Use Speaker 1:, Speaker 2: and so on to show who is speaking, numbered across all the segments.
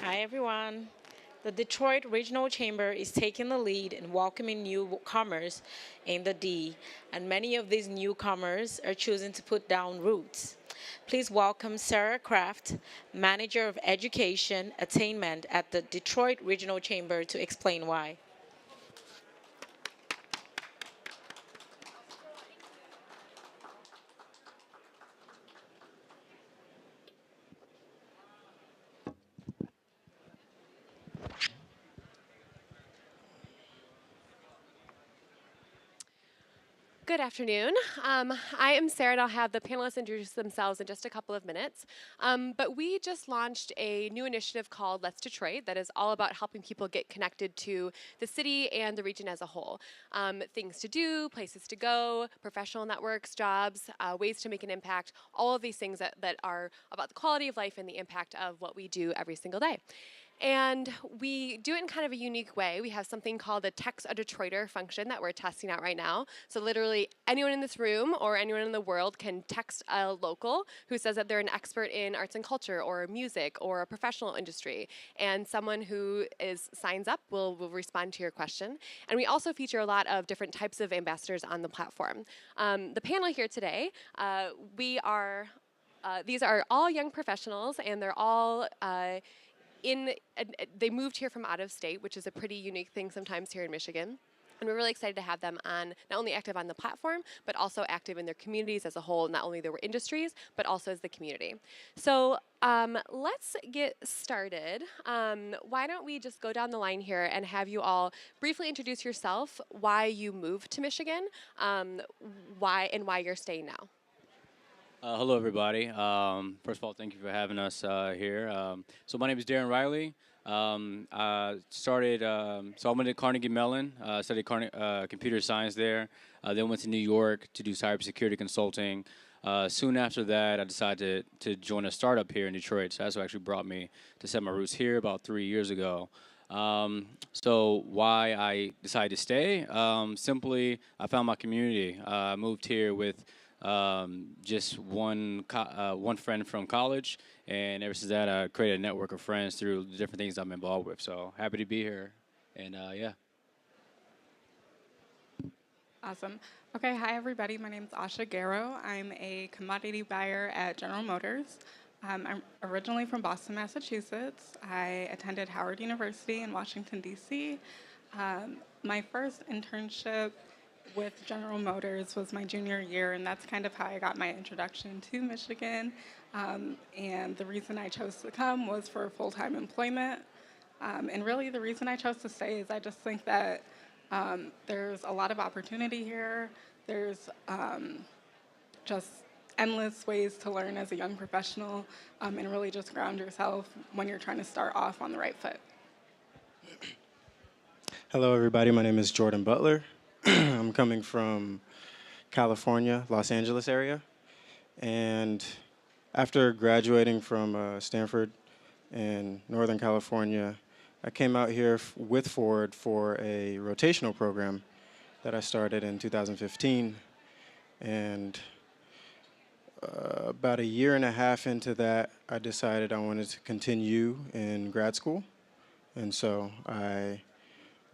Speaker 1: Hi, everyone. The Detroit Regional Chamber is taking the lead in welcoming newcomers in the D, and many of these newcomers are choosing to put down roots. Please welcome Sarah Kraft, Manager of Education Attainment at the Detroit Regional Chamber, to explain why.
Speaker 2: Good afternoon. I am Sarah, and I'll have the panelists introduce themselves in just a couple of minutes. But we just launched a new initiative called Let's Detroit that is all about helping people get connected to the city and the region as a whole. Things to do, places to go, professional networks, jobs, ways to make an impact, all of these things that are about the quality of life and the impact of what we do every single day. And we do it in kind of a unique way. We have something called the Text a Detroiter function that we're testing out right now. So literally anyone in this room or anyone in the world can text a local who says that they're an expert in arts and culture or music or a professional industry. And someone who signs up will respond to your question. And we also feature a lot of different types of ambassadors on the platform. The panel here today, these are all young professionals, and they're all they moved here from out of state, which is a pretty unique thing sometimes here in Michigan. And we're really excited to have them on, not only active on the platform, but also active in their communities as a whole, not only their industries, but also as the community. So let's get started. Why don't we just go down the line here and have you all briefly introduce yourself, why you moved to Michigan, why you're staying now.
Speaker 3: Hello, everybody. First of all, thank you for having us here. So my name is Darren Riley. So I went to Carnegie Mellon, studied computer science there, then went to New York to do cybersecurity consulting. Soon after that, I decided to join a startup here in Detroit. So that's what actually brought me to set my roots here about 3 years ago. So why I decided to stay? Simply, I found my community. I moved here with just one friend from college, and ever since that, I created a network of friends through the different things I'm involved with. So happy to be here, and yeah.
Speaker 4: Awesome. Okay, hi everybody. My name is Asha Garrow. I'm a commodity buyer at General Motors. I'm originally from Boston, Massachusetts. I attended Howard University in Washington, D.C. My first internship with General Motors was my junior year, and that's kind of how I got my introduction to Michigan. And the reason I chose to come was for full-time employment. And really the reason I chose to stay is I just think that there's a lot of opportunity here. There's just endless ways to learn as a young professional, and really just ground yourself when you're trying to start off on the right foot.
Speaker 5: Hello, everybody. My name is Jordan Butler. I'm coming from California, Los Angeles area. And after graduating from Stanford in Northern California, I came out here with Ford for a rotational program that I started in 2015. And about a year and a half into that, I decided I wanted to continue in grad school. And so I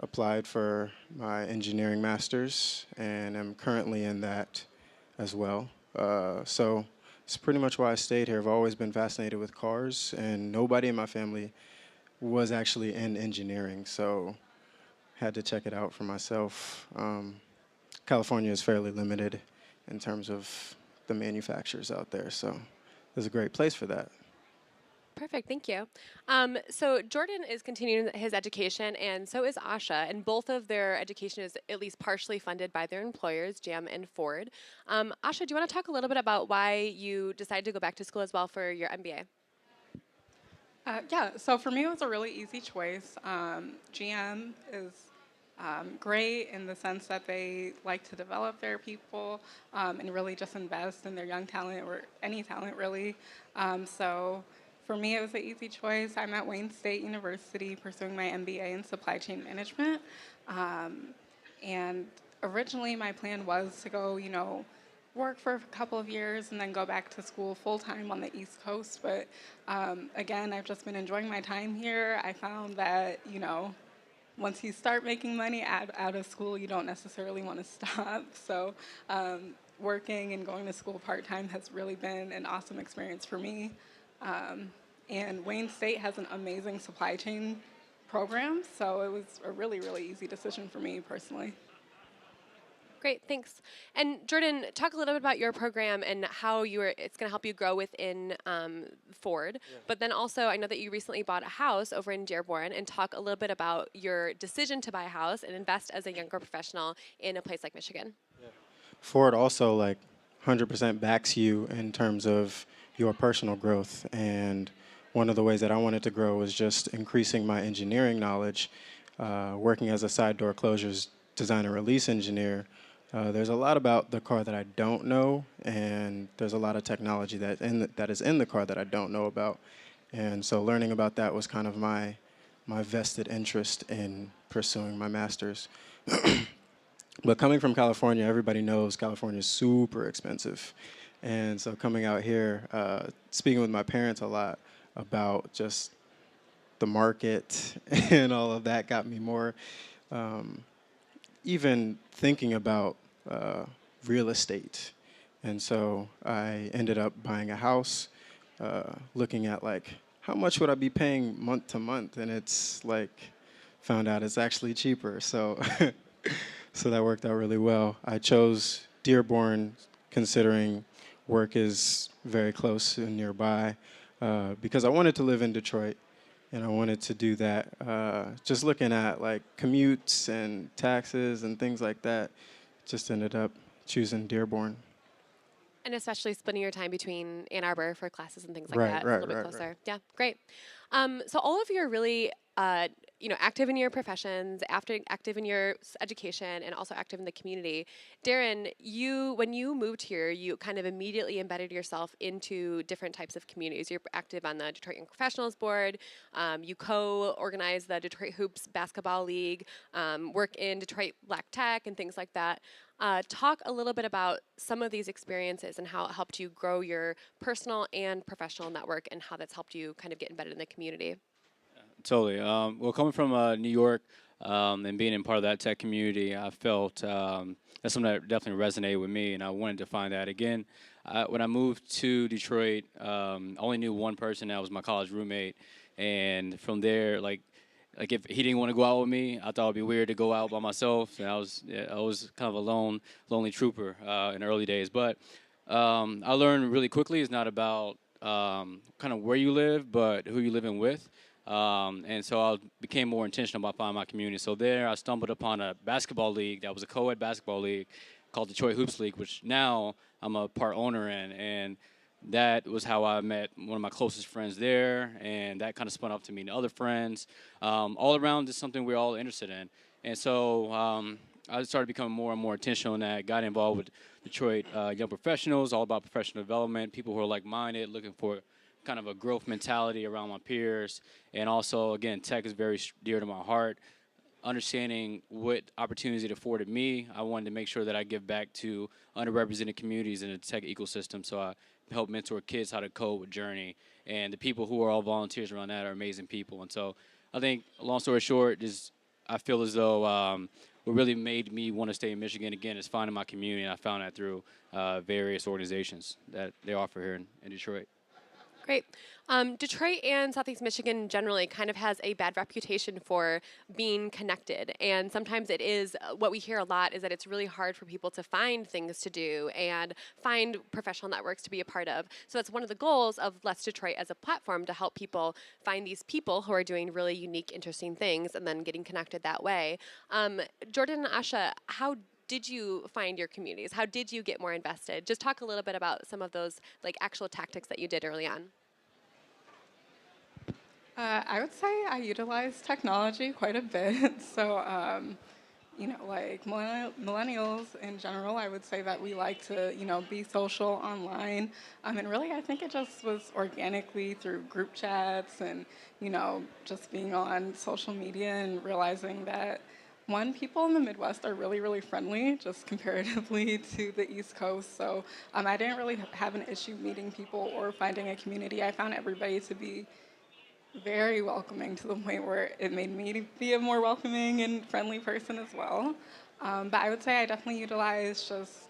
Speaker 5: applied for my engineering master's, and I'm currently in that as well. So it's pretty much why I stayed here. I've always been fascinated with cars, and nobody in my family was actually in engineering, so had to check it out for myself. California is fairly limited in terms of the manufacturers out there, so it's a great place for that.
Speaker 2: Perfect, thank you. So Jordan is continuing his education, and so is Asha, and both of their education is at least partially funded by their employers, GM and Ford. Asha, do you want to talk a little bit about why you decided to go back to school as well for your MBA?
Speaker 4: Yeah, so for me, it was a really easy choice. GM is great in the sense that they like to develop their people and really just invest in their young talent or any talent, really. So for me, it was an easy choice. I'm at Wayne State University pursuing my MBA in supply chain management. And originally, my plan was to go, work for a couple of years and then go back to school full time on the East Coast. But again, I've just been enjoying my time here. I found that, once you start making money out of school, you don't necessarily want to stop. So working and going to school part time has really been an awesome experience for me. Um, and Wayne State has an amazing supply chain program, so it was a really, really easy decision for me personally.
Speaker 2: Great, thanks. And Jordan, talk a little bit about your program and how it's going to help you grow within Ford. Yeah. But then also, I know that you recently bought a house over in Dearborn, and talk a little bit about your decision to buy a house and invest as a younger professional in a place like Michigan.
Speaker 5: Yeah. Ford also 100% backs you in terms of your personal growth. And one of the ways that I wanted to grow was just increasing my engineering knowledge, working as a side door closures design and release engineer. There's a lot about the car that I don't know, and there's a lot of technology that is in the car that I don't know about. And so learning about that was kind of my vested interest in pursuing my master's. But coming from California, everybody knows California is super expensive. And so coming out here, speaking with my parents a lot about just the market and all of that got me more even thinking about real estate. And so I ended up buying a house, looking at how much would I be paying month to month, and it's found out it's actually cheaper. So so that worked out really well. I chose Dearborn considering work is very close and nearby, because I wanted to live in Detroit. And I wanted to do that. Just looking at commutes and taxes and things like that, just ended up choosing Dearborn.
Speaker 2: And especially splitting your time between Ann Arbor for classes and things like
Speaker 5: Right,
Speaker 2: that,
Speaker 5: right,
Speaker 2: a little bit
Speaker 5: right,
Speaker 2: closer.
Speaker 5: right.
Speaker 2: Yeah, great. So all of you are really, active in your professions, active in your education, and also active in the community. Darren, when you moved here, you kind of immediately embedded yourself into different types of communities. You're active on the Detroit Young Professionals Board. You co-organize the Detroit Hoops Basketball League, work in Detroit Black Tech, and things like that. Talk a little bit about some of these experiences and how it helped you grow your personal and professional network, and how that's helped you kind of get embedded in the community.
Speaker 3: Totally. Well, coming from New York and being in part of that tech community, I felt that's something that definitely resonated with me, and I wanted to find that again. When I moved to Detroit, I only knew one person that was my college roommate, and from there, if he didn't want to go out with me, I thought it'd be weird to go out by myself. And I was kind of a lonely trooper in the early days. But I learned really quickly it's not about kind of where you live, but who you're living with. And so I became more intentional about finding my community. So there I stumbled upon a basketball league that was a co-ed basketball league called Detroit Hoops League, which now I'm a part owner in. And that was how I met one of my closest friends there, and that kind of spun off to meeting other friends. All around, just something we're all interested in. And so I started becoming more and more intentional in that, got involved with Detroit Young Professionals, all about professional development, people who are like-minded, looking for kind of a growth mentality around my peers. And also, again, tech is very dear to my heart. Understanding what opportunities it afforded me, I wanted to make sure that I give back to underrepresented communities in the tech ecosystem. So I help mentor kids how to code with Journey. And the people who are all volunteers around that are amazing people. And so I think, long story short, I feel as though what really made me want to stay in Michigan again is finding my community. And I found that through various organizations that they offer here in Detroit.
Speaker 2: Great. Detroit and Southeast Michigan generally kind of has a bad reputation for being connected. And sometimes it is, what we hear a lot is that it's really hard for people to find things to do and find professional networks to be a part of. So that's one of the goals of Let's Detroit as a platform, to help people find these people who are doing really unique, interesting things and then getting connected that way. Jordan and Asha, how did you find your communities? How did you get more invested? Just talk a little bit about some of those actual tactics that you did early on.
Speaker 4: I would say I utilize technology quite a bit. So, millennials in general, I would say that we like to, be social online. And really, I think it just was organically through group chats and, just being on social media and realizing that One, people in the Midwest are really, really friendly, just comparatively to the East Coast. So I didn't really have an issue meeting people or finding a community. I found everybody to be very welcoming to the point where it made me to be a more welcoming and friendly person as well. But I would say I definitely utilize just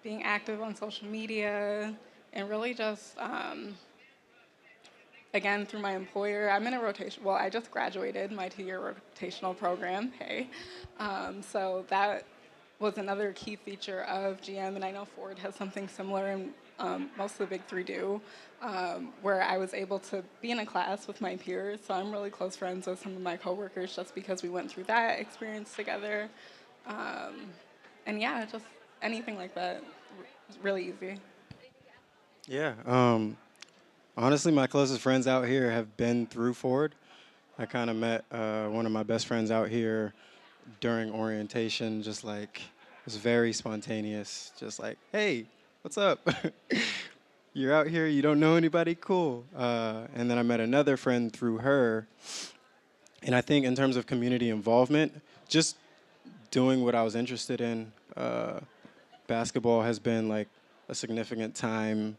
Speaker 4: being active on social media and really just again through my employer. I'm in a rotation. Well, I just graduated my 2-year rotational program. Hey, so that was another key feature of GM, and I know Ford has something similar, and most of the big three do, where I was able to be in a class with my peers. So I'm really close friends with some of my coworkers just because we went through that experience together. And yeah, just anything like that, really easy.
Speaker 5: Yeah. Honestly, my closest friends out here have been through Ford. I kind of met one of my best friends out here during orientation, just like, it was very spontaneous. Just like, hey, what's up? You're out here, you don't know anybody? Cool. And then I met another friend through her. And I think in terms of community involvement, just doing what I was interested in, basketball has been like a significant time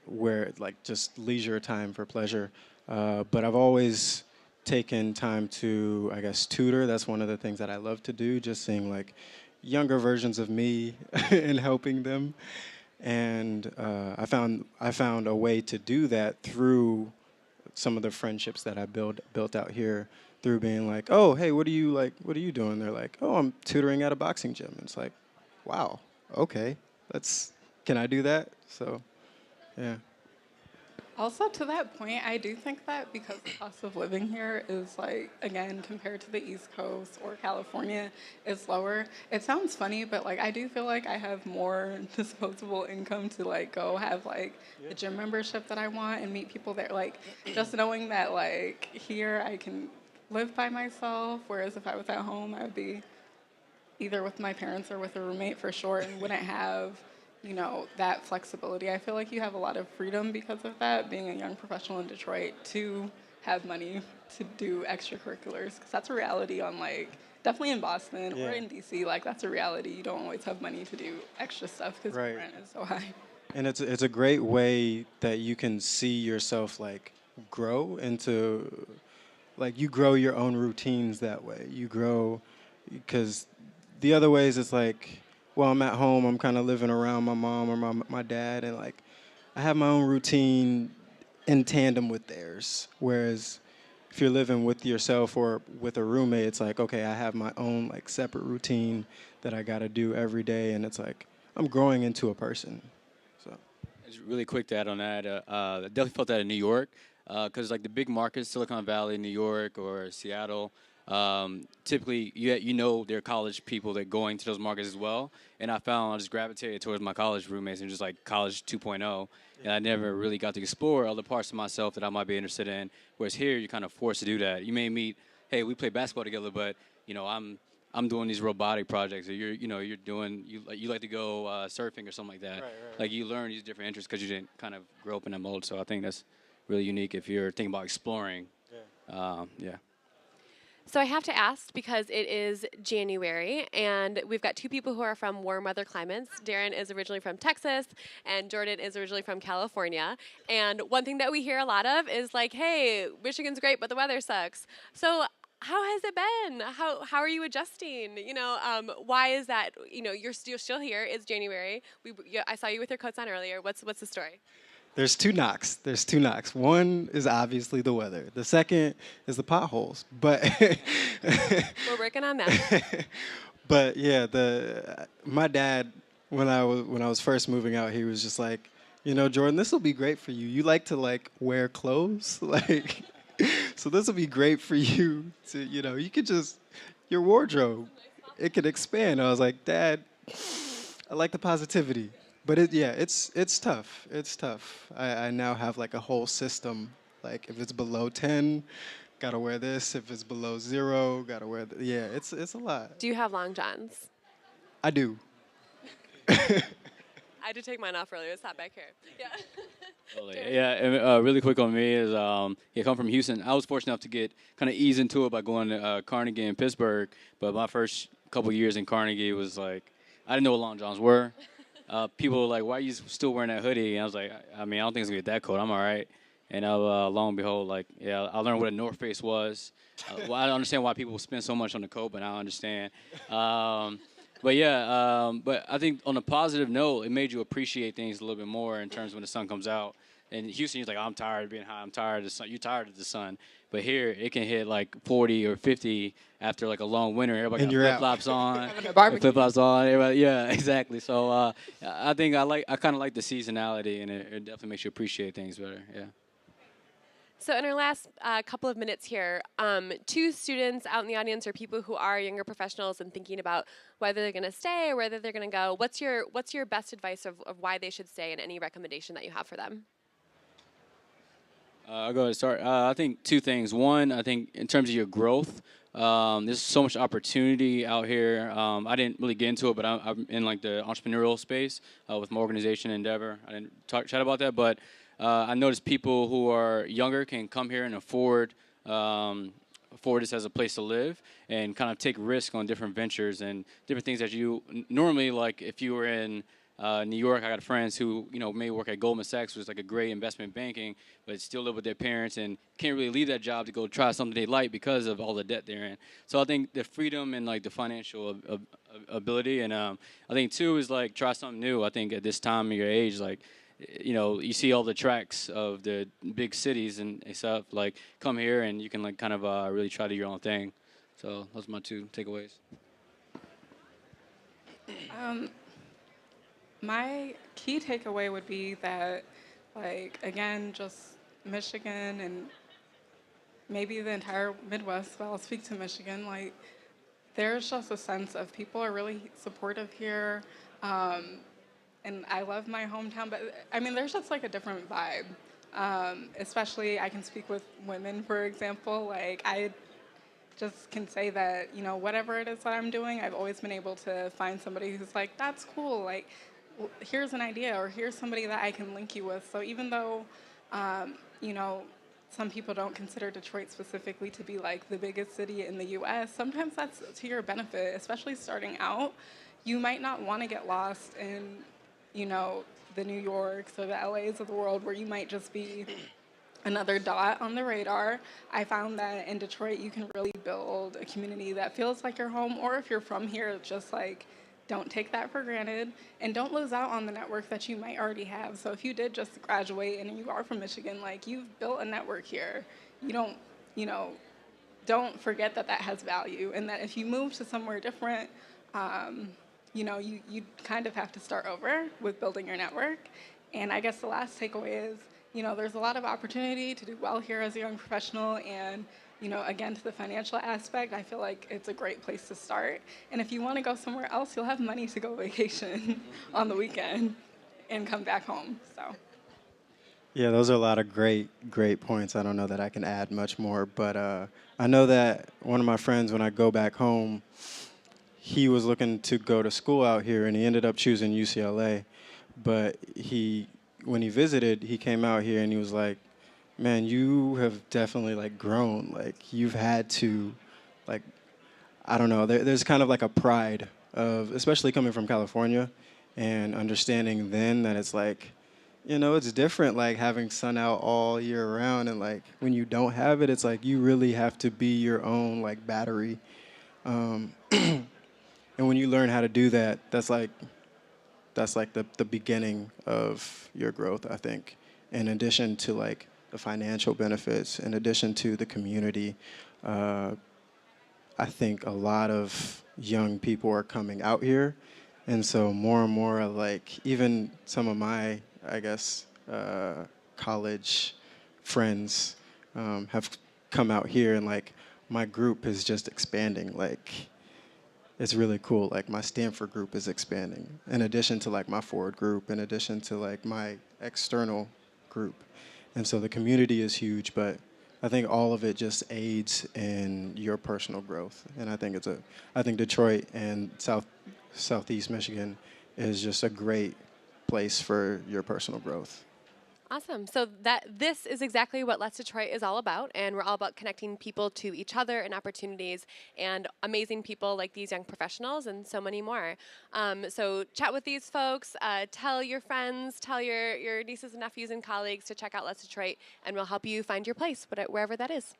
Speaker 5: where like just leisure time for pleasure. But I've always taken time to, I guess, tutor. That's one of the things that I love to do, just seeing like younger versions of me and helping them. And I found a way to do that through some of the friendships that I built out here through being like, oh, hey, what are you like? What are you doing? They're like, oh, I'm tutoring at a boxing gym. And it's like, wow, okay, let's. Can I do that? So, yeah.
Speaker 4: Also, to that point, I do think that because the cost of living here is like, again, compared to the East Coast or California, is lower. It sounds funny, but like I do feel like I have more disposable income to like go have like a gym membership that I want and meet people there. Like just knowing that like here I can live by myself, whereas if I was at home, I would be either with my parents or with a roommate for sure and wouldn't have that flexibility. I feel like you have a lot of freedom because of that, being a young professional in Detroit, to have money to do extracurriculars, because that's a reality on like definitely in Boston or
Speaker 5: Yeah.
Speaker 4: in DC. Like that's a reality. You don't always have money to do extra stuff because
Speaker 5: Right.
Speaker 4: rent is so high.
Speaker 5: And it's a great way that you can see yourself like grow into, like, you grow your own routines that way. You grow because the other ways it's like, well, I'm at home, I'm kind of living around my mom or my dad, and like I have my own routine in tandem with theirs. Whereas if you're living with yourself or with a roommate, it's like, okay, I have my own like separate routine that I got to do every day, and it's like I'm growing into a person. So
Speaker 3: Just really quick to add on that, I definitely felt that in New York, because like the big markets, Silicon Valley, New York, or Seattle, typically you know there are college people that going to those markets as well. And I found I just gravitated towards my college roommates and just like college 2.0, and I never really got to explore other parts of myself that I might be interested in. Whereas here, you're kind of forced to do that. You may meet, hey, we play basketball together, but I'm doing these robotic projects, or you're doing you like to go surfing or something like that. Like you learn these different interests because you didn't kind of grow up in that mold. So I think that's really unique if you're thinking about exploring. Yeah.
Speaker 2: So I have to ask because it is January and we've got two people who are from warm weather climates. Darren is originally from Texas and Jordan is originally from California. And one thing that we hear a lot of is like, hey, Michigan's great, but the weather sucks. So how has it been? How are you adjusting? Why is that? You're still here. It's January. I saw you with your coats on earlier. What's the story?
Speaker 5: there's two knocks. There's two knocks. One is obviously the weather. The second is the potholes. But
Speaker 2: We're working on that.
Speaker 5: but yeah, the my dad, when I was first moving out, he was just like, Jordan, this will be great for you. You like to like wear clothes, like, so this will be great for you to, you could just your wardrobe, it could expand. I was like, Dad, I like the positivity, but it's tough. It's tough. I now have like a whole system. Like if it's below 10, gotta wear this. If it's below 0, gotta wear. Yeah, it's a lot.
Speaker 2: Do you have long johns?
Speaker 5: I do.
Speaker 2: I had to take mine off earlier. It's not back here. Yeah.
Speaker 3: Totally.
Speaker 2: Derek?
Speaker 3: Yeah, and, really quick on me is yeah, come from Houston. I was fortunate enough to get kind of ease into it by going to Carnegie in Pittsburgh. But my first couple years in Carnegie was like I didn't know what long johns were. People were like, "Why are you still wearing that hoodie?" And I was like, "I mean, I don't think it's gonna get that cold. I'm all right." And lo and behold, like yeah, I learned what a North Face was. Well, I don't understand why people spend so much on the coat, but I understand. But yeah, but I think on a positive note, it made you appreciate things a little bit more in terms of when the sun comes out. In Houston, you're like, I'm tired of being hot. I'm tired of the sun. You're tired of the sun. But here, it can hit like 40 or 50 after like a long winter. Everybody
Speaker 5: And
Speaker 3: got
Speaker 5: you're
Speaker 3: flip
Speaker 5: out.
Speaker 3: flops on.
Speaker 6: Having a barbecue.
Speaker 3: Flip flops on. Everybody, yeah, exactly. So I think I kind of like the seasonality, and it definitely makes you appreciate things better. Yeah.
Speaker 2: So in our last couple of minutes here, two students out in the audience or people who are younger professionals and thinking about whether they're going to stay or whether they're going to go. What's your best advice of why they should stay and any recommendation that you have for them?
Speaker 3: I'll go ahead and start. I think two things. One, I think in terms of your growth, there's so much opportunity out here. I didn't really get into it, but I'm in like the entrepreneurial space with my organization Endeavor. I didn't chat about that, but I noticed people who are younger can come here and afford this as a place to live and kind of take risk on different ventures and different things that you normally like if you were in New York. I got friends who may work at Goldman Sachs, which is like a great investment banking, but still live with their parents and can't really leave that job to go try something they like because of all the debt they're in. So I think the freedom and like the financial ability, and I think two is like try something new. I think at this time of your age, like you see all the tracks of the big cities and stuff. Like come here and you can like kind of really try to do your own thing. So those are my two takeaways.
Speaker 4: My key takeaway would be that, like, again, just Michigan and maybe the entire Midwest, but I'll speak to Michigan, like, there's just a sense of people are really supportive here. And I love my hometown, but I mean, there's just like a different vibe. Especially, I can speak with women, for example. Like, I just can say that, whatever it is that I'm doing, I've always been able to find somebody who's like, that's cool. Like, here's an idea, or here's somebody that I can link you with. So even though, some people don't consider Detroit specifically to be like the biggest city in the U.S., sometimes that's to your benefit, especially starting out. You might not want to get lost in, the New Yorks or the LAs of the world where you might just be another dot on the radar. I found that in Detroit, you can really build a community that feels like your home, or if you're from here, just like, don't take that for granted, and don't lose out on the network that you might already have. So if you did just graduate and you are from Michigan, like, you've built a network here. Don't forget that that has value, and that if you move to somewhere different, you kind of have to start over with building your network. And I guess the last takeaway is, there's a lot of opportunity to do well here as a young professional, and again, to the financial aspect, I feel like it's a great place to start. And if you want to go somewhere else, you'll have money to go vacation on the weekend and come back home. So.
Speaker 5: Yeah, those are a lot of great points. I don't know that I can add much more, but I know that one of my friends, when I go back home, he was looking to go to school out here, and he ended up choosing UCLA. But when he visited, he came out here and he was like, man, you have definitely like grown. Like you've had to, like, I don't know. There's kind of like a pride of, especially coming from California, and understanding then that it's like, it's different. Like having sun out all year round, and like when you don't have it, it's like you really have to be your own like battery. And when you learn how to do that, that's like the beginning of your growth, I think. In addition to like the financial benefits, in addition to the community, I think a lot of young people are coming out here. And so more and more, like even some of my, I guess, college friends have come out here, and like my group is just expanding. Like it's really cool. Like my Stanford group is expanding, in addition to like my Ford group, in addition to like my external group. And so the community is huge, but I think all of it just aids in your personal growth. And I think Detroit and Southeast Michigan is just a great place for your personal growth.
Speaker 2: Awesome. So this is exactly what Let's Detroit is all about, and we're all about connecting people to each other and opportunities and amazing people like these young professionals and so many more. So chat with these folks, tell your friends, tell your nieces and nephews and colleagues to check out Let's Detroit, and we'll help you find your place, wherever that is.